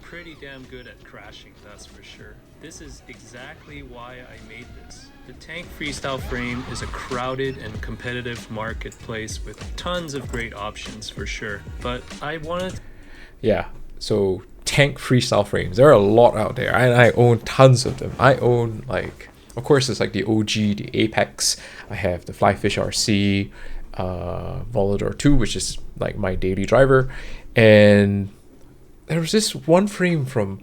pretty damn good at crashing, that's for sure. This is exactly why I made this. The tank freestyle frame is a crowded and competitive marketplace with tons of great options for sure, but I wanted... Yeah, so tank freestyle frames, there are a lot out there, and I own tons of them. I own, like, of course, it's like the OG, the Apex. I have the Flyfish RC, Volador 2, which is like my daily driver, and there was this one frame from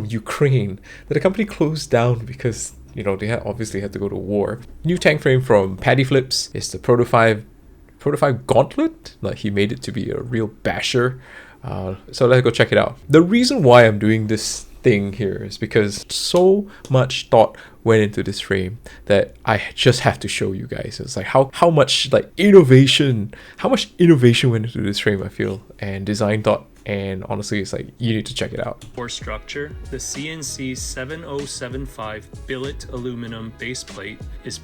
Ukraine that the company closed down because, you know, they obviously had to go to war. New tank frame from Paddy Flips is the Proto5 Gauntlet. Like, he made it to be a real basher. So let's go check it out. The reason why I'm doing this thing here is because so much thought went into this frame that I just have to show you guys. It's like how much innovation went into this frame, I feel, and design thought. And honestly, it's like, you need to check it out. For structure, the CNC 7075 billet aluminum base plate is...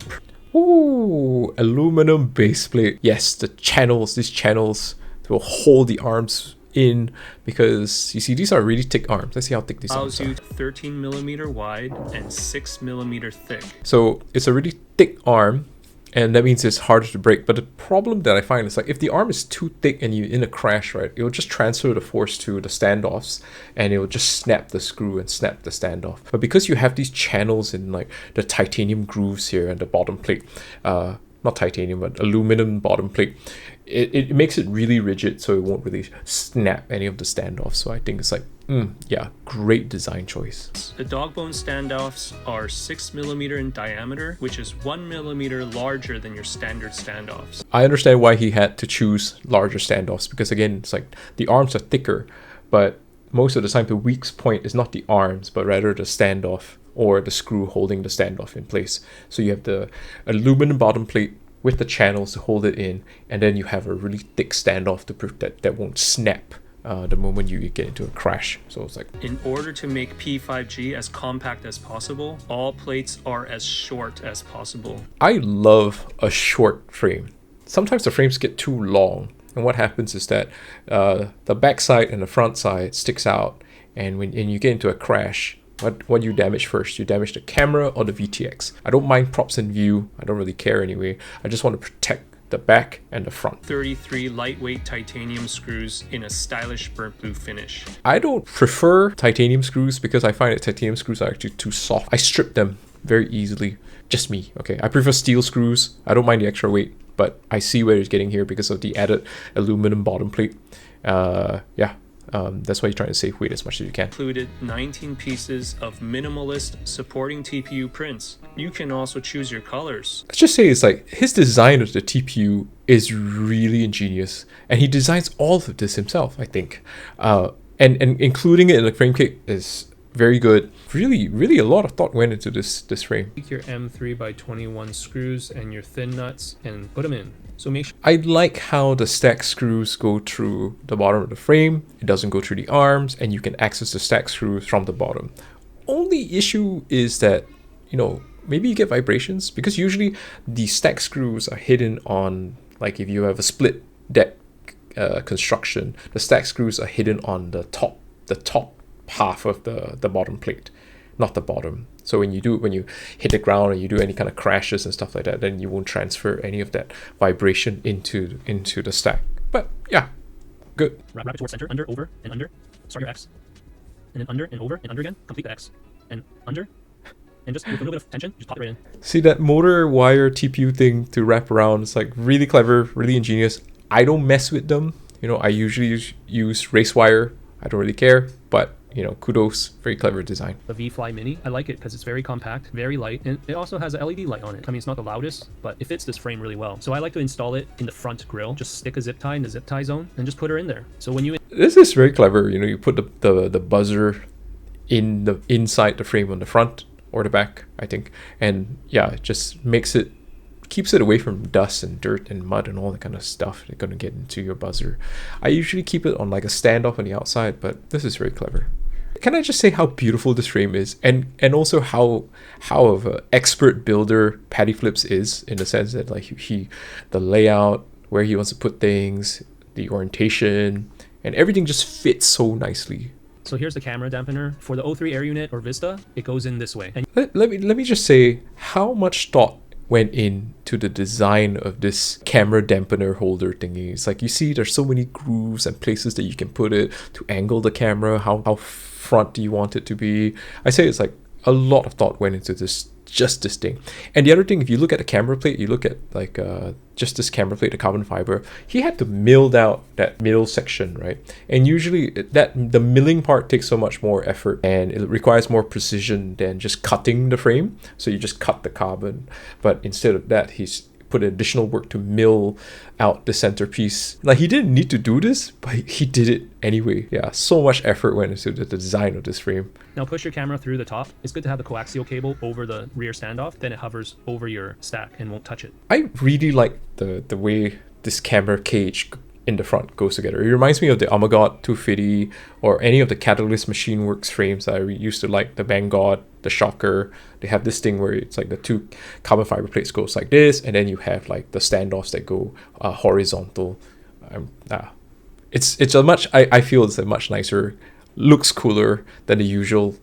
Ooh, aluminum base plate. Yes, these channels will hold the arms in, because you see, these are really thick arms. Let's see how thick these arms are. 13 millimeter wide and 6 millimeter thick. So it's a really thick arm, and that means it's harder to break. But the problem that I find is, like, if the arm is too thick and you're in a crash, right, it will just transfer the force to the standoffs, and it will just snap the screw and snap the standoff. But because you have these channels in, like, the titanium grooves here and the bottom plate, not titanium, but aluminum bottom plate, it makes it really rigid, so it won't really snap any of the standoffs. So I think it's like, yeah, great design choice. The dog bone standoffs are 6 millimeter in diameter, which is 1 millimeter larger than your standard standoffs. I understand why he had to choose larger standoffs, because again, it's like the arms are thicker, but most of the time the weak point is not the arms, but rather the standoff or the screw holding the standoff in place. So you have the aluminum bottom plate with the channels to hold it in, and then you have a really thick standoff to prove that won't snap the moment you get into a crash. So it's like, in order to make P5G as compact as possible, all plates are as short as possible. I love a short frame. Sometimes the frames get too long, and what happens is that the back side and the front side sticks out, and when you get into a crash, what you damage first? You damage the camera or the VTX. I don't mind props in view. I don't really care anyway. I just want to protect the back and the front. 33 lightweight titanium screws in a stylish burnt blue finish. I don't prefer titanium screws because I find that titanium screws are actually too soft. I strip them very easily. Just me, okay? I prefer steel screws. I don't mind the extra weight, but I see where it's getting here because of the added aluminum bottom plate. Yeah. That's why you're trying to save weight as much as you can. Included 19 pieces of minimalist supporting TPU prints. You can also choose your colors. Let's just say it's like his design of the TPU is really ingenious, and he designs all of this himself, I think. And including it in the frame kit is very good. Really a lot of thought went into this frame. Take your M3x21 screws and your thin nuts and put them in. So make sure. I like how the stack screws go through the bottom of the frame. It doesn't go through the arms, and you can access the stack screws from the bottom. Only issue is that, you know, maybe you get vibrations, because usually the stack screws are hidden on, like, if you have a split deck construction, the stack screws are hidden on the top half of the bottom plate, not the bottom. So when you hit the ground and you do any kind of crashes and stuff like that, then you won't transfer any of that vibration into the stack. But yeah, good. Wrap it towards center, under, over, and under. Start your X. And then under and over and under again. Complete the X. And under. And just with a little bit of tension, just pop it right in. See that motor wire TPU thing to wrap around? It's like really clever, really ingenious. I don't mess with them. You know, I usually use race wire. I don't really care, but you know, kudos, very clever design. The V-Fly Mini, I like it because it's very compact, very light, and it also has an LED light on it. I mean, it's not the loudest, but it fits this frame really well. So I like to install it in the front grille, just stick a zip tie in the zip tie zone, and just put her in there. So when you... This is very clever. You know, you put the buzzer inside the frame on the front or the back, I think. And yeah, it just keeps it away from dust and dirt and mud and all that kind of stuff that's going to get into your buzzer. I usually keep it on like a standoff on the outside, but this is very clever. Can I just say how beautiful this frame is, and also how of an expert builder Paddy Flips is, in the sense that like the layout, where he wants to put things, the orientation, and everything just fits so nicely. So here's the camera dampener. For the O3 air unit or Vista, it goes in this way. And Let me just say how much thought went into the design of this camera dampener holder thingy. It's like, you see there's so many grooves and places that you can put it to angle the camera. How front do you want it to be? I say it's like a lot of thought went into just this thing. And the other thing, if you look at the camera plate, you look at like just this camera plate, the carbon fiber, he had to mill out that middle section, right? And usually the milling part takes so much more effort and it requires more precision than just cutting the frame. So you just cut the carbon, but instead of that, he's put additional work to mill out the centerpiece. Like, he didn't need to do this, but he did it anyway. Yeah, so much effort went into the design of this frame. now push your camera through the top. It's good to have the coaxial cable over the rear standoff. Then it hovers over your stack and won't touch it. I really like the way this camera cage in the front goes together. It reminds me of the Armagot 250 or any of the Catalyst Machine Works frames that I used to like, the Vanguard, the Shocker. They have this thing where it's like the two carbon fiber plates goes like this, and then you have like the standoffs that go horizontal. It's a much, I feel it's a much nicer, looks cooler than the usual,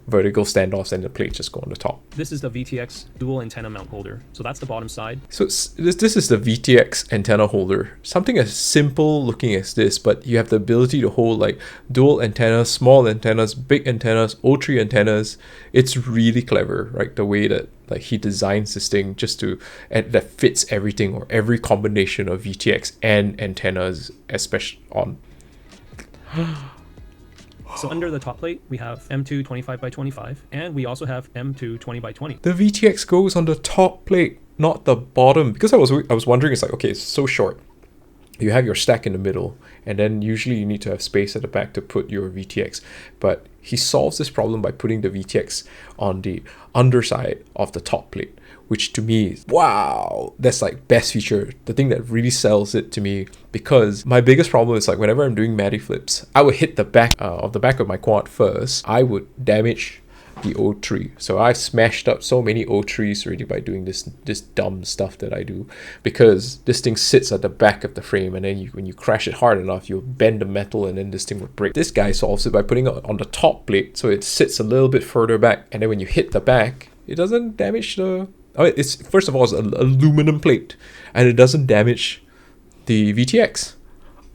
vertical standoffs and the plates just go on the top. This is the VTX dual antenna mount holder. So that's the bottom side. So this is the VTX antenna holder. Something as simple looking as this, but you have the ability to hold like dual antennas, small antennas, big antennas, O3 antennas. It's really clever, right? The way that like he designs this thing just that fits everything, or every combination of VTX and antennas, especially on. So under the top plate, we have M2 25x25, and we also have M2 20x20. The VTX goes on the top plate, not the bottom. Because I was wondering, it's like, okay, it's so short. You have your stack in the middle, and then usually you need to have space at the back to put your VTX. But he solves this problem by putting the VTX on the underside of the top plate, which to me is, wow, that's like best feature, the thing that really sells it to me. Because my biggest problem is like, whenever I'm doing Matty flips, I would hit the back of my quad first. I would damage the O3. So I've smashed up so many O3s already by doing this dumb stuff that I do, because this thing sits at the back of the frame, and then when you crash it hard enough, you'll bend the metal and then this thing will break. This guy solves it by putting it on the top plate, so it sits a little bit further back, and then when you hit the back, it doesn't damage the... it's, first of all, it's an aluminum plate, and it doesn't damage the VTX.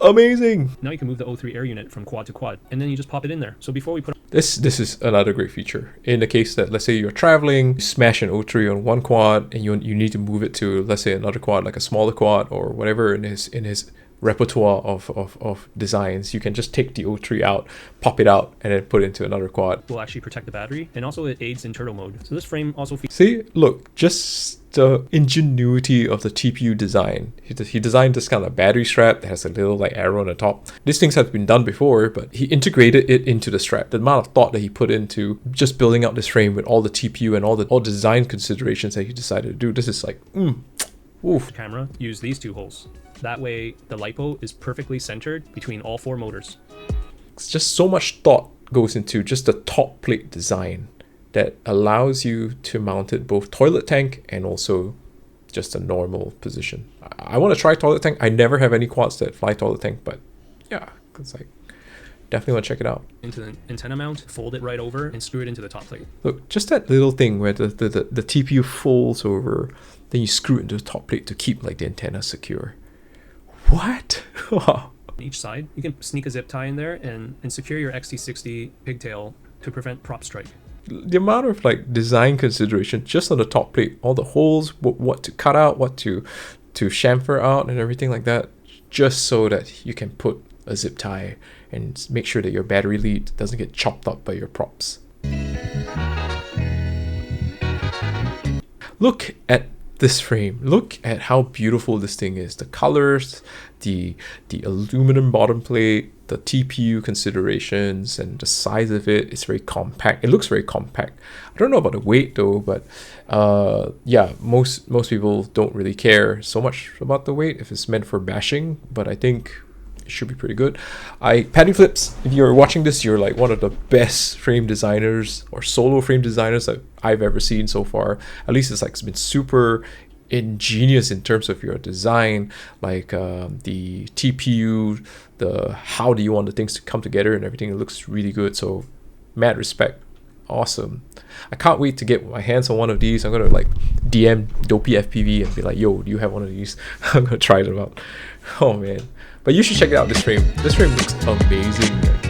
Amazing. Now you can move the O3 air unit from quad to quad, and then you just pop it in there. So before we put this is another great feature. In the case that, let's say you're traveling, you smash an O3 on one quad, and you need to move it to, let's say, another quad, like a smaller quad or whatever in his repertoire of designs, you can just take the O3 out, pop it out, and then put it into another quad. Will actually protect the battery, and also it aids in turtle mode. So this frame also see, look, just the ingenuity of the TPU design. He designed this kind of battery strap that has a little like arrow on the top. These things have been done before, but he integrated it into the strap. The amount of thought that he put into just building out this frame with all the TPU and all the design considerations that he decided to do, this is like, oof. Camera, use these two holes. That way the LiPo is perfectly centered between all four motors. It's just so much thought goes into just the top plate design that allows you to mount it both toilet tank and also just a normal position. I want to try toilet tank. I never have any quads that fly toilet tank, but yeah, it's like, definitely want to check it out. Into the antenna mount, fold it right over and screw it into the top plate. Look, just that little thing where the TPU folds over, then you screw it into the top plate to keep like the antenna secure. What? Each side, you can sneak a zip tie in there and secure your XT60 pigtail to prevent prop strike. The amount of like design consideration just on the top plate, all the holes, what to cut out, what to chamfer out and everything like that, just so that you can put a zip tie and make sure that your battery lead doesn't get chopped up by your props. Look at this frame. Look at how beautiful this thing is. The colors, the aluminum bottom plate, the TPU considerations, and the size of it is very compact. It looks very compact. I don't know about the weight though, but yeah, most people don't really care so much about the weight if it's meant for bashing, but I think it should be pretty good. Patty Flips, if you're watching this, you're like one of the best frame designers or solo frame designers that I've ever seen so far. At least it's been super ingenious in terms of your design, like the TPU, the how do you want the things to come together and everything. It looks really good. So mad respect. Awesome. I can't wait to get my hands on one of these. I'm gonna like DM Dopey FPV and be like, yo, do you have one of these? I'm gonna try them out. Oh man. But you should check it out, this frame. This frame looks amazing.